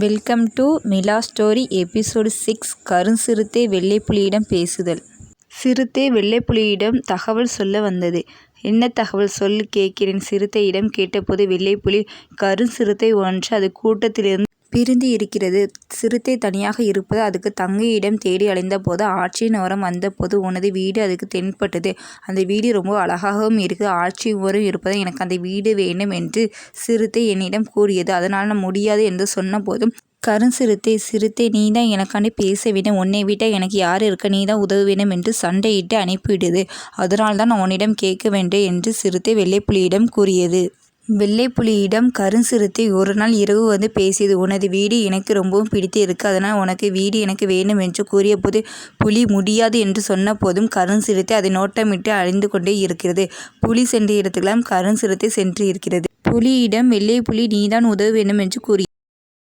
Welcome to Mila story episode 6. கருஞ்சிறுத்தை வெள்ளைப்புலியிடம் பேசுதல். சிறுத்தை வெள்ளைப்புலியிடம் தகவல் சொல்ல வந்தது. என்ன தகவல் சொல்லு கேட்கிறேன். சிறுத்தையிடம் கேட்டபோது வெள்ளைப்புலி, கருஞ்சிறுத்தை ஒன்று அது கூட்டத்திலிருந்து பிரிந்து இருக்கிறது. சிறுத்தை தனியாக இருப்பது அதுக்கு தங்கையிடம் தேடி அலைந்தபோது ஆற்றின் ஓரம் வந்தபோது உனது வீடு அதுக்கு தென்பட்டது. அந்த வீடு ரொம்ப அழகாகவும் இருக்குது. ஆற்றின் ஓரம் இருப்பதால் எனக்கு அந்த வீடு வேண்டும் என்று சிறுத்தை என்னிடம் கூறியது. அதனால் நான் முடியாது என்று சொன்ன போதும் சிறுத்தை நீதான் எனக்காண்டி பேச வேண்டும். உன்னை விட்டால் எனக்கு யார் இருக்க, நீதான் உதவ வேண்டும் என்று சண்டையிட்டு அனுப்பிவிடுது. அதனால்தான் நான் உன்னிடம் கேட்க வேண்டும் என்று சிறுத்தை வெள்ளைப்புலியிடம் கூறியது. வெள்ளைப்புலியிடம் கருஞ்சிறுத்தை ஒரு நாள் இரவு வந்து பேசியது. உனது வீடு எனக்கு ரொம்பவும் பிடித்து இருக்கு, அதனால் உனக்கு வீடு எனக்கு வேண்டும் என்று கூறிய போது புலி முடியாது என்று சொன்ன போதும் கருஞ்சிறுத்தை அதை நோட்டமிட்டு அழிந்து கொண்டே இருக்கிறது. புலி சென்ற இடத்துக்கெல்லாம் கருஞ்சிறுத்தை சென்று இருக்கிறது. புலியிடம் வெள்ளைப்புலி நீதான் உதவ வேண்டும் என்று கூறியது.